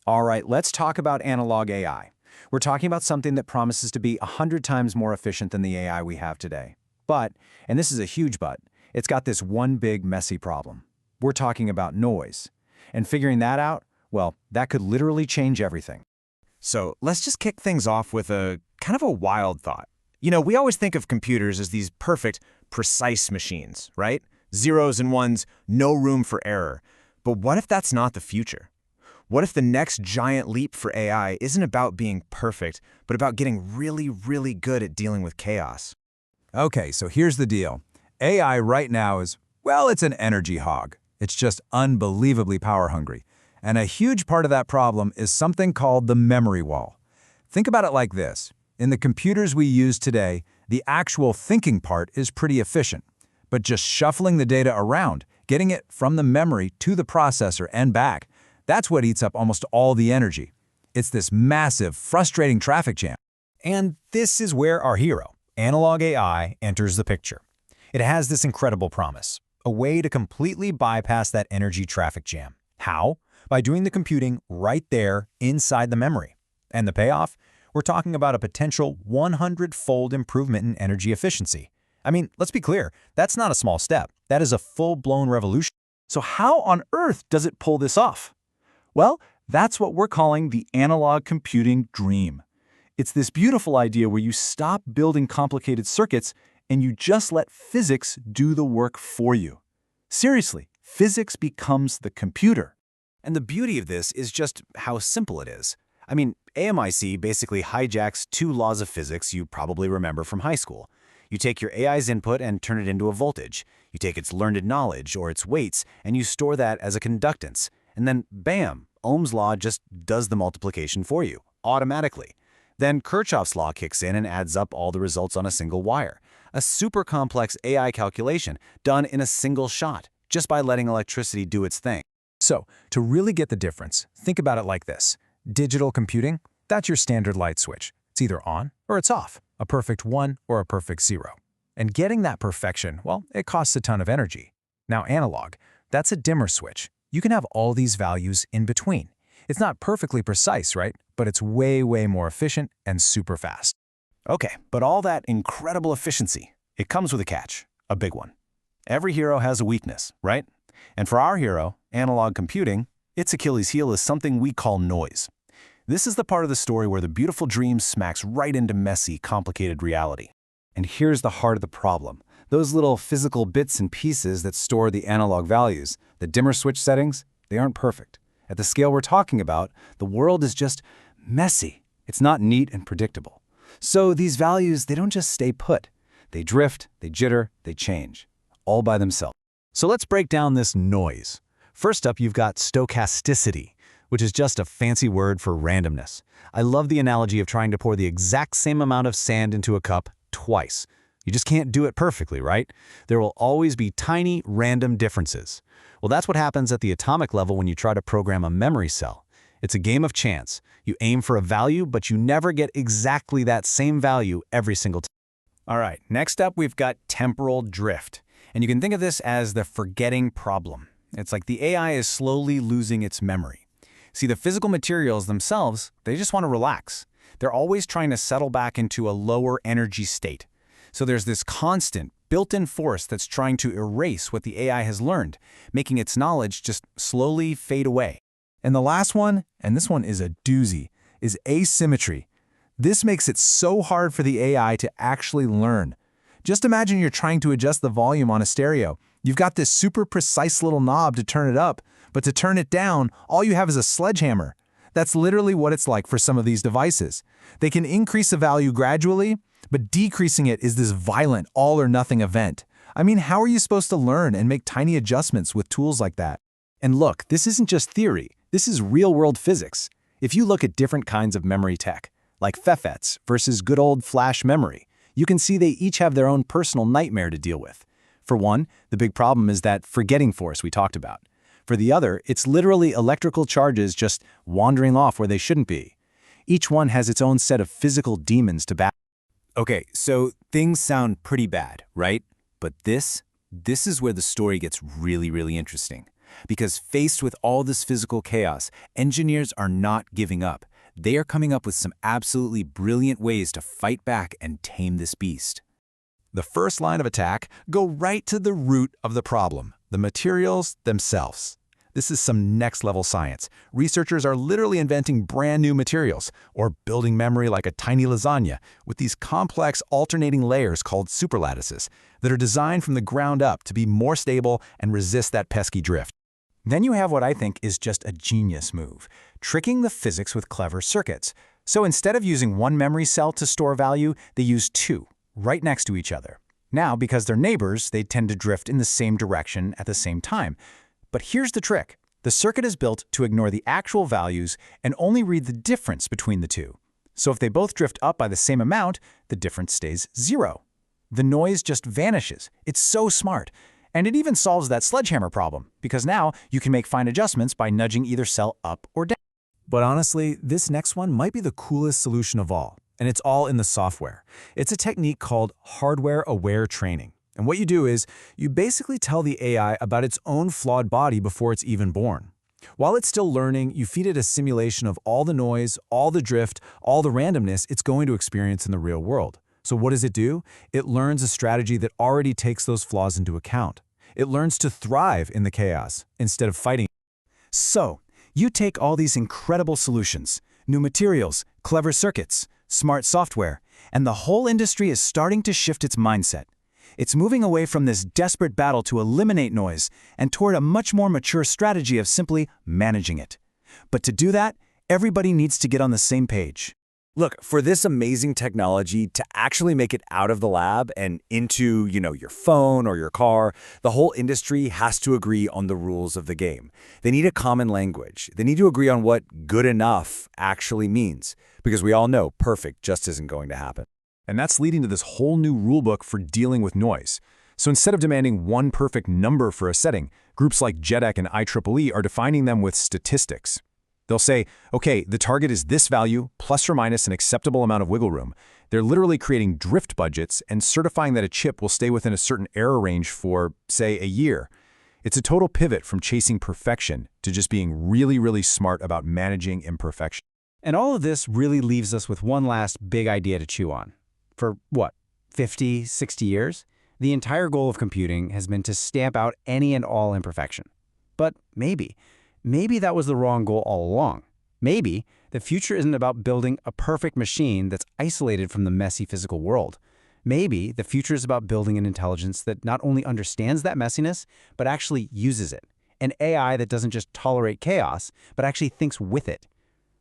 All right, let's talk about analog AI. We're talking about something that promises to be 100 times more efficient than the AI we have today. But, and this is a huge but, it's got this one big messy problem. We're talking about noise. And figuring that out, well, that could literally change everything. So let's just kick things off with a kind of a wild thought. You know, we always think of computers as these perfect, precise machines, right? Zeros and ones, no room for error. But what if that's not the future? What if the next giant leap for AI isn't about being perfect, but about getting really, really good at dealing with chaos? Okay, so here's the deal. AI right now is, well, it's an energy hog. It's just unbelievably power hungry. And a huge part of that problem is something called the memory wall. Think about it like this. In the computers we use today, the actual thinking part is pretty efficient. But just shuffling the data around, getting it from the memory to the processor and back, that's what eats up almost all the energy. It's this massive, frustrating traffic jam. And this is where our hero, analog AI, enters the picture. It has this incredible promise, a way to completely bypass that energy traffic jam. How? By doing the computing right there inside the memory. And the payoff? We're talking about a potential 100-fold improvement in energy efficiency. I mean, let's be clear, that's not a small step. That is a full-blown revolution. So how on earth does it pull this off? Well, that's what we're calling the analog computing dream. It's this beautiful idea where you stop building complicated circuits and you just let physics do the work for you. Seriously, physics becomes the computer. And the beauty of this is just how simple it is. I mean, AMIC basically hijacks two laws of physics you probably remember from high school. You take your AI's input and turn it into a voltage. You take its learned knowledge or its weights and you store that as a conductance. And then, bam, Ohm's law just does the multiplication for you, automatically. Then Kirchhoff's law kicks in and adds up all the results on a single wire. A super complex AI calculation done in a single shot, just by letting electricity do its thing. So, to really get the difference, think about it like this. Digital computing, that's your standard light switch. It's either on or it's off, a perfect 1 or a perfect 0. And getting that perfection, well, it costs a ton of energy. Now analog, that's a dimmer switch. You can have all these values in between. It's not perfectly precise, right? But it's way, way more efficient and super fast. Okay, but all that incredible efficiency, it comes with a catch, a big one. Every hero has a weakness, right? And for our hero, analog computing, its Achilles heel is something we call noise. This is the part of the story where the beautiful dream smacks right into messy, complicated reality. And here's the heart of the problem. Those little physical bits and pieces that store the analog values, the dimmer switch settings, they aren't perfect. At the scale we're talking about, the world is just messy. It's not neat and predictable. So these values, they don't just stay put. They drift, they jitter, they change, all by themselves. So let's break down this noise. First up, you've got stochasticity, which is just a fancy word for randomness. I love the analogy of trying to pour the exact same amount of sand into a cup twice. You just can't do it perfectly, right? There will always be tiny, random differences. Well, that's what happens at the atomic level when you try to program a memory cell. It's a game of chance. You aim for a value, but you never get exactly that same value every single time. All right, next up, we've got temporal drift. And you can think of this as the forgetting problem. It's like the AI is slowly losing its memory. See, the physical materials themselves, they just want to relax. They're always trying to settle back into a lower energy state. So there's this constant, built-in force that's trying to erase what the AI has learned, making its knowledge just slowly fade away. And the last one, and this one is a doozy, is asymmetry. This makes it so hard for the AI to actually learn. Just imagine you're trying to adjust the volume on a stereo. You've got this super precise little knob to turn it up, but to turn it down, all you have is a sledgehammer. That's literally what it's like for some of these devices. They can increase the value gradually, but decreasing it is this violent all-or-nothing event. I mean, how are you supposed to learn and make tiny adjustments with tools like that? And look, this isn't just theory. This is real-world physics. If you look at different kinds of memory tech, like FEFETs versus good old flash memory, you can see they each have their own personal nightmare to deal with. For one, the big problem is that forgetting force we talked about. For the other, it's literally electrical charges just wandering off where they shouldn't be. Each one has its own set of physical demons to battle. Okay, so things sound pretty bad, right? But this is where the story gets really, really interesting. Because faced with all this physical chaos, engineers are not giving up. They are coming up with some absolutely brilliant ways to fight back and tame this beast. The first line of attack, go right to the root of the problem, the materials themselves. This is some next-level science. Researchers are literally inventing brand new materials, or building memory like a tiny lasagna, with these complex alternating layers called superlattices that are designed from the ground up to be more stable and resist that pesky drift. Then you have what I think is just a genius move, tricking the physics with clever circuits. So instead of using one memory cell to store value, they use two, right next to each other. Now, because they're neighbors, they tend to drift in the same direction at the same time. But here's the trick. The circuit is built to ignore the actual values and only read the difference between the two. So if they both drift up by the same amount, the difference stays 0. The noise just vanishes. It's so smart. And it even solves that sledgehammer problem, because now you can make fine adjustments by nudging either cell up or down. But honestly, this next one might be the coolest solution of all, and it's all in the software. It's a technique called hardware-aware training. And what you do is, you basically tell the AI about its own flawed body before it's even born. While it's still learning, you feed it a simulation of all the noise, all the drift, all the randomness it's going to experience in the real world. So what does it do? It learns a strategy that already takes those flaws into account. It learns to thrive in the chaos instead of fighting. So, you take all these incredible solutions, new materials, clever circuits, smart software, and the whole industry is starting to shift its mindset. It's moving away from this desperate battle to eliminate noise and toward a much more mature strategy of simply managing it. But to do that, everybody needs to get on the same page. Look, for this amazing technology to actually make it out of the lab and into, your phone or your car, the whole industry has to agree on the rules of the game. They need a common language. They need to agree on what good enough actually means, because we all know perfect just isn't going to happen. And that's leading to this whole new rulebook for dealing with noise. So instead of demanding one perfect number for a setting, groups like JEDEC and IEEE are defining them with statistics. They'll say, okay, the target is this value, plus or minus an acceptable amount of wiggle room. They're literally creating drift budgets and certifying that a chip will stay within a certain error range for, say, a year. It's a total pivot from chasing perfection to just being really, really smart about managing imperfection. And all of this really leaves us with one last big idea to chew on. For what, 50, 60 years? The entire goal of computing has been to stamp out any and all imperfection. But maybe that was the wrong goal all along. Maybe the future isn't about building a perfect machine that's isolated from the messy physical world. Maybe the future is about building an intelligence that not only understands that messiness, but actually uses it. An AI that doesn't just tolerate chaos, but actually thinks with it.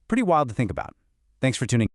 Pretty wild to think about. Thanks for tuning in.